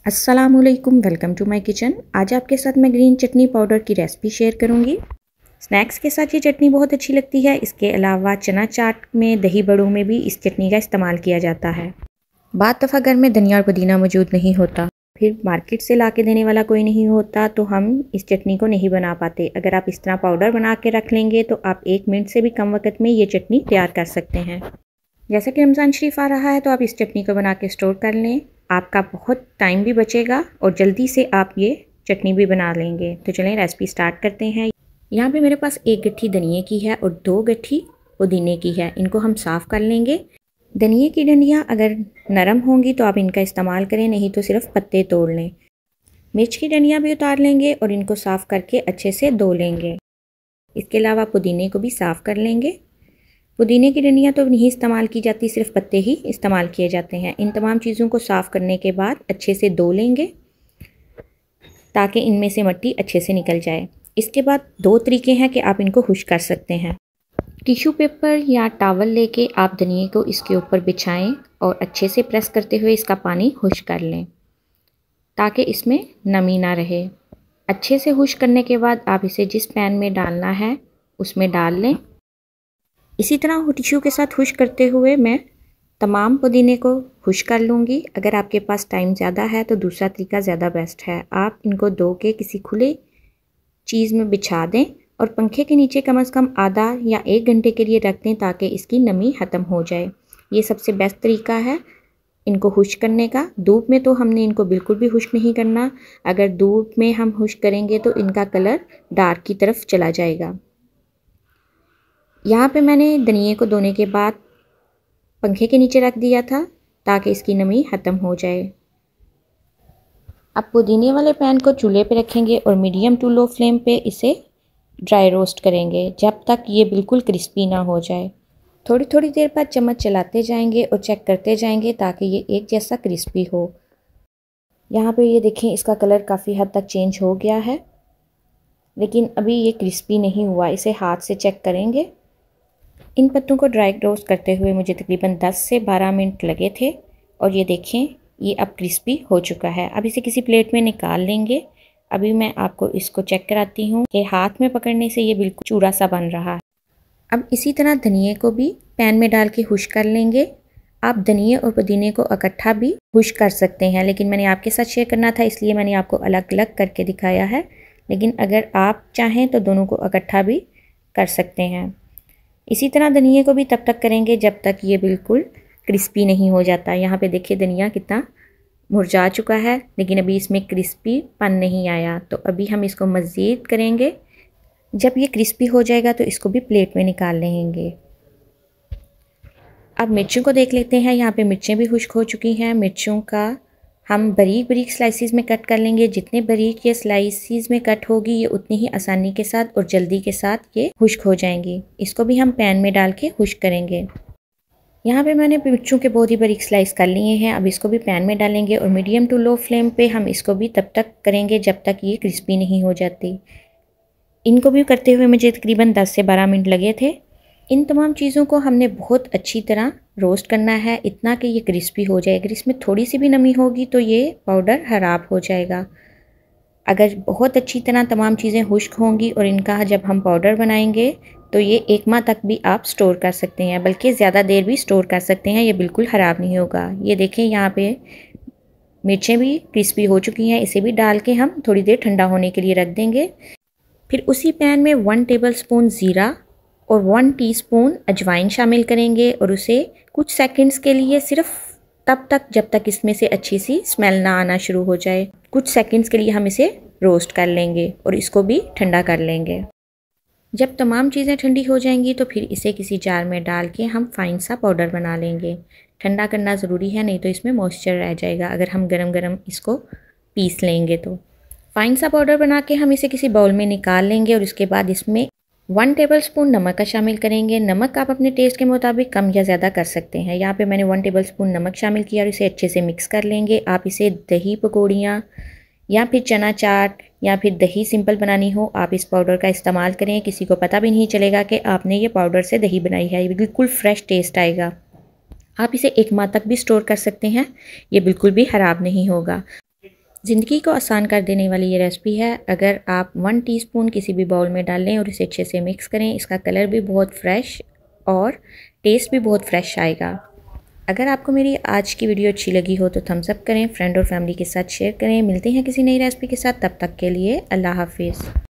अस्सलामुअलैकुम, welcome to my kitchen. आज आपके साथ मैं ग्रीन चटनी पाउडर की रेसिपी शेयर करूंगी। स्नैक्स के साथ ये चटनी बहुत अच्छी लगती है। इसके अलावा चना चाट में, दही बड़ों में भी इस चटनी का इस्तेमाल किया जाता है। बाद दफ़ा घर में धनिया और पुदीना मौजूद नहीं होता, फिर मार्केट से ला के देने वाला कोई नहीं होता, तो हम इस चटनी को नहीं बना पाते। अगर आप इस तरह पाउडर बना के रख लेंगे तो आप 1 मिनट से भी कम वक्त में ये चटनी तैयार कर सकते हैं। जैसे कि रमज़ान शरीफ आ रहा है तो आप इस चटनी को बना के स्टोर कर लें। आपका बहुत टाइम भी बचेगा और जल्दी से आप ये चटनी भी बना लेंगे। तो चलें रेसिपी स्टार्ट करते हैं। यहाँ पे मेरे पास 1 गट्ठी धनिए की है और 2 गट्ठी पुदीने की है। इनको हम साफ़ कर लेंगे। धनिए की डंडियाँ अगर नरम होंगी तो आप इनका इस्तेमाल करें, नहीं तो सिर्फ पत्ते तोड़ लें। मिर्च की डंडियाँ भी उतार लेंगे और इनको साफ़ करके अच्छे से धो लेंगे। इसके अलावा पुदीने को भी साफ़ कर लेंगे। पुदीने की डंडियाँ तो नहीं इस्तेमाल की जाती, सिर्फ पत्ते ही इस्तेमाल किए जाते हैं। इन तमाम चीज़ों को साफ़ करने के बाद अच्छे से धो लेंगे ताकि इनमें से मिट्टी अच्छे से निकल जाए। इसके बाद 2 तरीके हैं कि आप इनको खुश्क कर सकते हैं। टिश्यू पेपर या टॉवल लेके आप धनिए को इसके ऊपर बिछाएं और अच्छे से प्रेस करते हुए इसका पानी खुश्क कर लें ताकि इसमें नमी ना रहे। अच्छे से खुश्क करने के बाद आप इसे जिस पैन में डालना है उसमें डाल लें। इसी तरह टिश्यू के साथ खुश्क करते हुए मैं तमाम पुदीने को खुश्क कर लूँगी। अगर आपके पास टाइम ज़्यादा है तो दूसरा तरीका ज़्यादा बेस्ट है। आप इनको धो के किसी खुले चीज़ में बिछा दें और पंखे के नीचे कम से कम आधा या 1 घंटे के लिए रख दें ताकि इसकी नमी ख़त्म हो जाए। ये सबसे बेस्ट तरीका है इनको खुश्क करने का। धूप में तो हमने इनको बिल्कुल भी खुश्क नहीं करना। अगर धूप में हम खुश्क करेंगे तो इनका कलर डार्क की तरफ चला जाएगा। यहाँ पे मैंने धनिए को धोने के बाद पंखे के नीचे रख दिया था ताकि इसकी नमी ख़त्म हो जाए। अब पुदीने वाले पैन को चूल्हे पे रखेंगे और मीडियम टू लो फ्लेम पे इसे ड्राई रोस्ट करेंगे जब तक ये बिल्कुल क्रिस्पी ना हो जाए। थोड़ी थोड़ी देर बाद चम्मच चलाते जाएंगे और चेक करते जाएंगे ताकि ये एक जैसा क्रिस्पी हो। यहाँ पे ये देखें, इसका कलर काफ़ी हद तक चेंज हो गया है, लेकिन अभी ये क्रिस्पी नहीं हुआ। इसे हाथ से चेक करेंगे। इन पत्तों को ड्राई रोस्ट करते हुए मुझे तकरीबन 10 से 12 मिनट लगे थे और ये देखें ये अब क्रिस्पी हो चुका है। अब इसे किसी प्लेट में निकाल लेंगे। अभी मैं आपको इसको चेक कराती हूँ कि हाथ में पकड़ने से ये बिल्कुल चूरा सा बन रहा है। अब इसी तरह धनिए को भी पैन में डाल के खुश्क कर लेंगे। आप धनिए और पुदीने को इकट्ठा भी खुश्क कर सकते हैं, लेकिन मैंने आपके साथ शेयर करना था इसलिए मैंने आपको अलग अलग करके दिखाया है। लेकिन अगर आप चाहें तो दोनों को इकट्ठा भी कर सकते हैं। इसी तरह धनिए को भी तब तक करेंगे जब तक ये बिल्कुल क्रिस्पी नहीं हो जाता। यहाँ पे देखिए धनिया कितना मुरझा चुका है, लेकिन अभी इसमें क्रिस्पी पन नहीं आया। तो अभी हम इसको मज़ीद करेंगे। जब ये क्रिस्पी हो जाएगा तो इसको भी प्लेट में निकाल लेंगे। अब मिर्चों को देख लेते हैं। यहाँ पे मिर्चें भी खुश्क हो चुकी हैं। मिर्चों का हम बारीक बारीक स्लाइसिस में कट कर लेंगे। जितने बारीक ये स्लाइसिस में कट होगी ये उतनी ही आसानी के साथ और जल्दी के साथ ये खुश्क हो जाएंगी। इसको भी हम पैन में डाल के खुश्क करेंगे। यहाँ पे मैंने मिर्चों के बहुत ही बारीक स्लाइस कर लिए हैं। अब इसको भी पैन में डालेंगे और मीडियम टू लो फ्लेम पे हम इसको भी तब तक करेंगे जब तक ये क्रिस्पी नहीं हो जाती। इनको भी करते हुए मुझे तकरीबन 10 से 12 मिनट लगे थे। इन तमाम चीज़ों को हमने बहुत अच्छी तरह रोस्ट करना है, इतना कि ये क्रिस्पी हो जाए। अगर इसमें थोड़ी सी भी नमी होगी तो ये पाउडर ख़राब हो जाएगा। अगर बहुत अच्छी तरह तमाम चीज़ें खुश्क होंगी और इनका जब हम पाउडर बनाएंगे तो ये 1 माह तक भी आप स्टोर कर सकते हैं, बल्कि ज़्यादा देर भी स्टोर कर सकते हैं। ये बिल्कुल ख़राब नहीं होगा। ये देखें यहाँ पे मिर्चें भी क्रिस्पी हो चुकी हैं। इसे भी डाल के हम थोड़ी देर ठंडा होने के लिए रख देंगे। फिर उसी पैन में 1 टेबलस्पून ज़ीरा और 1 टीस्पून अजवाइन शामिल करेंगे और उसे कुछ सेकंड्स के लिए सिर्फ तब तक जब तक इसमें से अच्छी सी स्मेल ना आना शुरू हो जाए। कुछ सेकंड्स के लिए हम इसे रोस्ट कर लेंगे और इसको भी ठंडा कर लेंगे। जब तमाम चीज़ें ठंडी हो जाएंगी तो फिर इसे किसी जार में डाल के हम फाइन सा पाउडर बना लेंगे। ठंडा करना ज़रूरी है, नहीं तो इसमें मॉइस्चर रह जाएगा अगर हम गरम गरम इसको पीस लेंगे तो। फाइन सा पाउडर बना के हम इसे किसी बाउल में निकाल लेंगे और इसके बाद इसमें 1 टेबलस्पून नमक का शामिल करेंगे। नमक आप अपने टेस्ट के मुताबिक कम या ज़्यादा कर सकते हैं। यहाँ पे मैंने 1 टेबलस्पून नमक शामिल किया और इसे अच्छे से मिक्स कर लेंगे। आप इसे दही पकौड़ियाँ या फिर चना चाट या फिर दही सिंपल बनानी हो, आप इस पाउडर का इस्तेमाल करें। किसी को पता भी नहीं चलेगा कि आपने ये पाउडर से दही बनाई है। ये बिल्कुल फ्रेश टेस्ट आएगा। आप इसे 1 माह तक भी स्टोर कर सकते हैं, ये बिल्कुल भी ख़राब नहीं होगा। ज़िंदगी को आसान कर देने वाली ये रेसिपी है। अगर आप 1 टीस्पून किसी भी बाउल में डाल लें और इसे अच्छे से मिक्स करें, इसका कलर भी बहुत फ्रेश और टेस्ट भी बहुत फ्रेश आएगा। अगर आपको मेरी आज की वीडियो अच्छी लगी हो तो थम्स अप करें, फ्रेंड और फैमिली के साथ शेयर करें। मिलते हैं किसी नई रेसिपी के साथ, तब तक के लिए अल्लाह हाफिज़।